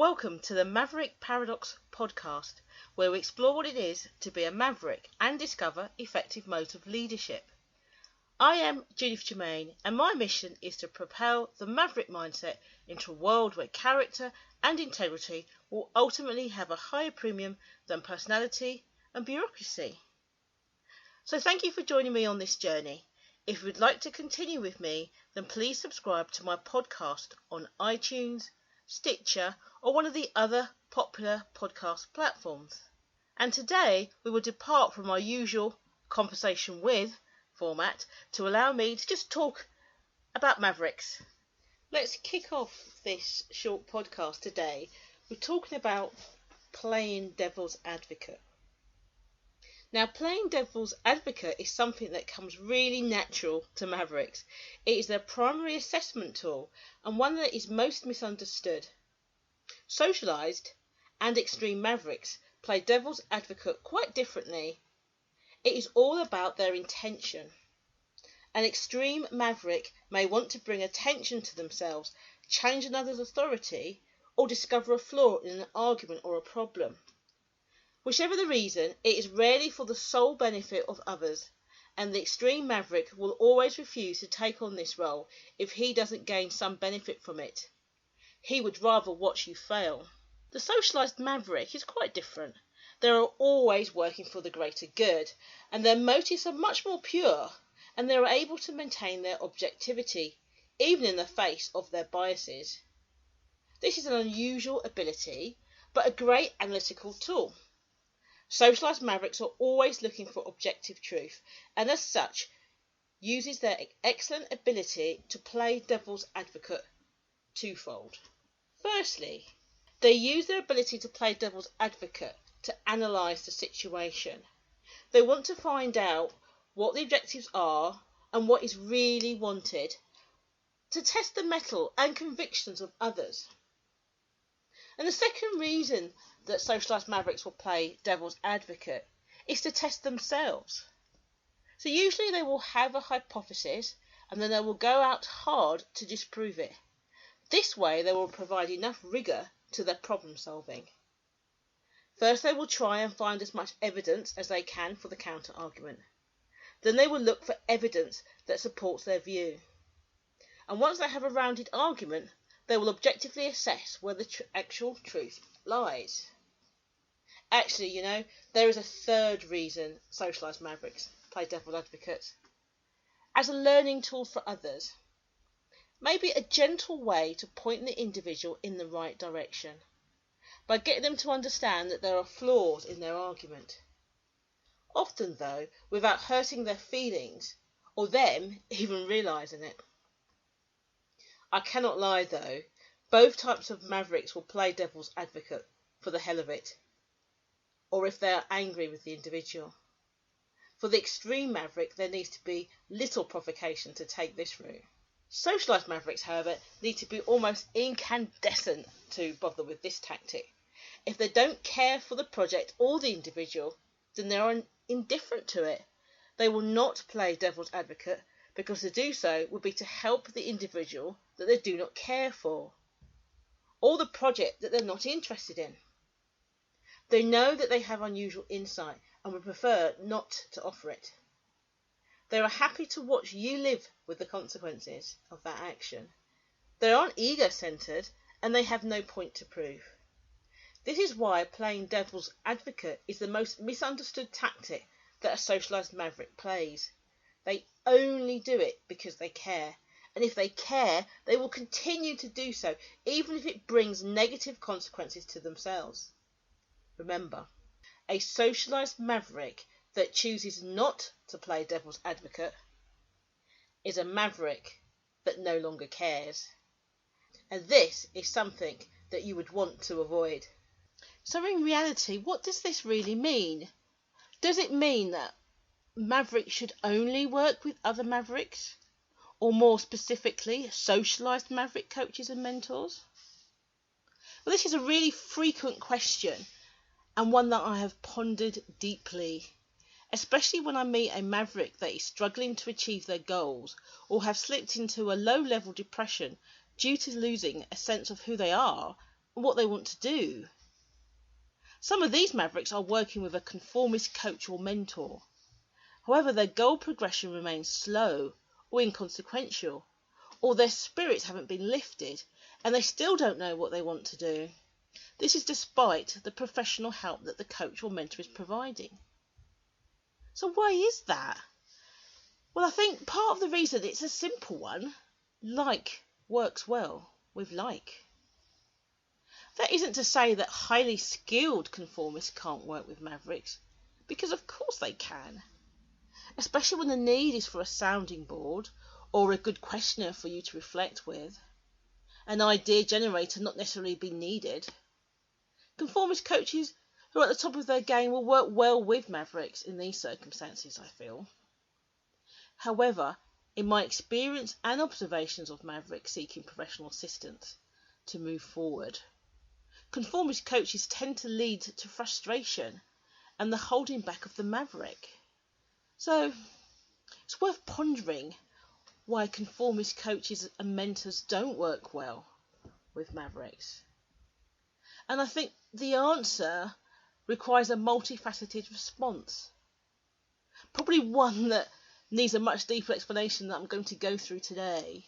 Welcome to the Maverick Paradox podcast, where we explore what it is to be a maverick and discover effective modes of leadership. I am Judith and my mission is to propel the maverick mindset into a world where character and integrity will ultimately have a higher premium than personality and bureaucracy. So thank you for joining me on this journey. If you would like to continue with me, then please subscribe to my podcast on iTunes, Stitcher, or one of the other popular podcast platforms. And today we will depart from our usual conversation with format to allow me to just talk about mavericks. Let's kick off this short podcast today with talking about playing devil's advocate. Now, playing devil's advocate is something that comes really natural to mavericks. It is their primary assessment tool and one that is most misunderstood. Socialised and extreme mavericks play devil's advocate quite differently. It is all about their intention. An extreme maverick may want to bring attention to themselves, challenge another's authority, or discover a flaw in an argument or a problem. Whichever the reason, it is rarely for the sole benefit of others, and the extreme maverick will always refuse to take on this role if he doesn't gain some benefit from it. He would rather watch you fail. The socialised maverick is quite different. They are always working for the greater good, and their motives are much more pure, and they are able to maintain their objectivity, even in the face of their biases. This is an unusual ability, but a great analytical tool. Socialised mavericks are always looking for objective truth, and as such, uses their excellent ability to play devil's advocate twofold. Firstly, they use their ability to play devil's advocate to analyse the situation. They want to find out what the objectives are and what is really wanted, to test the mettle and convictions of others. And the second reason that socialised mavericks will play devil's advocate is to test themselves. So usually they will have a hypothesis and then they will go out hard to disprove it. This way they will provide enough rigour to their problem solving. First they will try and find as much evidence as they can for the counter argument. Then they will look for evidence that supports their view. And once they have a rounded argument, they will objectively assess where the actual truth lies. Actually, there is a third reason socialised mavericks play devil's advocates. As a learning tool for others. Maybe a gentle way to point the individual in the right direction, by getting them to understand that there are flaws in their argument. Often, though, without hurting their feelings, or them even realising it. I cannot lie, though, both types of mavericks will play devil's advocate for the hell of it, or if they are angry with the individual. For the extreme maverick, there needs to be little provocation to take this route. Socialised mavericks, however, need to be almost incandescent to bother with this tactic. If they don't care for the project or the individual, then they are indifferent to it. They will not play devil's advocate, because to do so would be to help the individual that they do not care for, or the project that they're not interested in. They know that they have unusual insight and would prefer not to offer it. They are happy to watch you live with the consequences of that action. They aren't ego-centred and they have no point to prove. This is why playing devil's advocate is the most misunderstood tactic that a socialised maverick plays. They only do it because they care. And if they care, they will continue to do so, even if it brings negative consequences to themselves. Remember, a socialised maverick that chooses not to play devil's advocate is a maverick that no longer cares. And this is something that you would want to avoid. So in reality, what does this really mean? Does it mean that mavericks should only work with other mavericks? Or more specifically, socialised maverick coaches and mentors? Well, this is a really frequent question and one that I have pondered deeply, especially when I meet a maverick that is struggling to achieve their goals or have slipped into a low-level depression due to losing a sense of who they are what they want to do. Some of these Mavericks are working with a conformist coach or mentor. However, their goal progression remains slow or inconsequential, or their spirits haven't been lifted and they still don't know what they want to do. This is despite the professional help that the coach or mentor is providing. So why is that? Well, I think part of the reason it's a simple one. Like works well with like. That isn't to say that highly skilled conformists can't work with Mavericks, because of course they can. Especially when the need is for a sounding board or a good questioner for you to reflect with. An idea generator not necessarily be needed. Conformist coaches who are at the top of their game will work well with Mavericks in these circumstances, I feel. However, in my experience and observations of Mavericks seeking professional assistance to move forward, conformist coaches tend to lead to frustration and the holding back of the Maverick. So, it's worth pondering why conformist coaches and mentors don't work well with Mavericks. And I think the answer requires a multifaceted response. Probably one that needs a much deeper explanation that I'm going to go through today.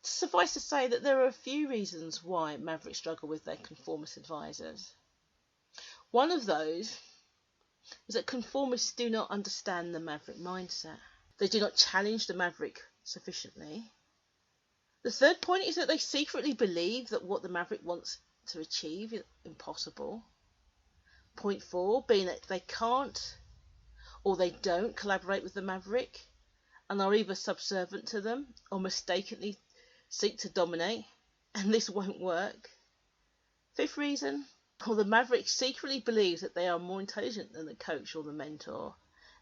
Suffice to say that there are a few reasons why Mavericks struggle with their conformist advisors. One of those is that conformists do not understand the Maverick mindset. They do not challenge the Maverick sufficiently. The third point is that they secretly believe that what the Maverick wants to achieve is impossible. Point 4 being that they can't or they don't collaborate with the Maverick and are either subservient to them or mistakenly seek to dominate, and this won't work. Fifth reason, or the Maverick secretly believes that they are more intelligent than the coach or the mentor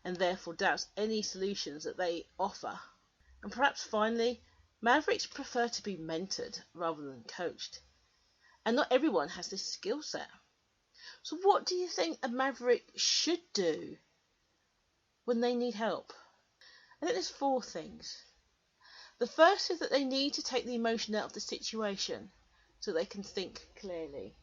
and therefore doubts any solutions that they offer. And perhaps finally, Mavericks prefer to be mentored rather than coached. And not everyone has this skill set. So what do you think a Maverick should do when they need help? I think there's 4 things. The first is that they need to take the emotion out of the situation so they can think clearly.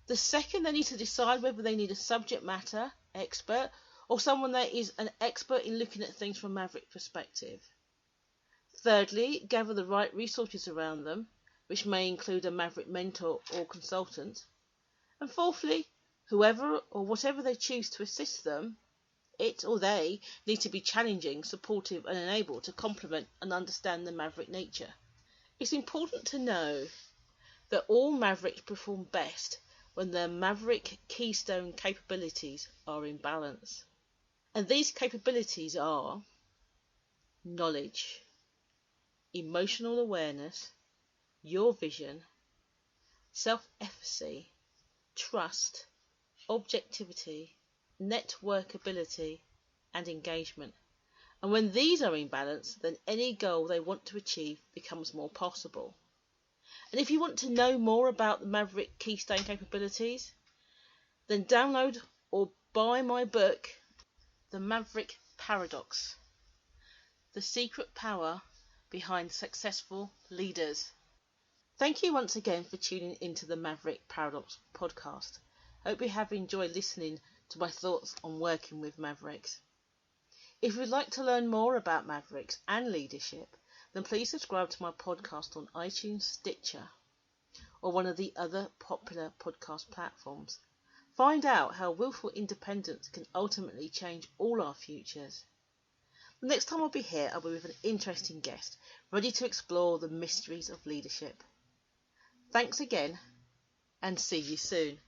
The second, they need to decide whether they need a subject matter expert or someone that is an expert in looking at things from a Maverick perspective. Thirdly, gather the right resources around them, which may include a Maverick mentor or consultant. And fourthly, whoever or whatever they choose to assist them, it or they need to be challenging, supportive and enabled to complement and understand the Maverick nature. It's important to know that all Mavericks perform best when their Maverick keystone capabilities are in balance. And these capabilities are knowledge, emotional awareness, your vision, self-efficacy, trust, objectivity, networkability, and engagement. And when these are in balance, then any goal they want to achieve becomes more possible. And if you want to know more about the Maverick keystone capabilities, then download or buy my book, The Maverick Paradox: The Secret Power Behind Successful Leaders. Thank you once again for tuning into the Maverick Paradox podcast. I hope you have enjoyed listening to my thoughts on working with Mavericks. If you'd like to learn more about Mavericks and leadership, then please subscribe to my podcast on iTunes, Stitcher, or one of the other popular podcast platforms. Find out how willful independence can ultimately change all our futures. The next time I'll be here, I'll be with an interesting guest, ready to explore the mysteries of leadership. Thanks again, and see you soon.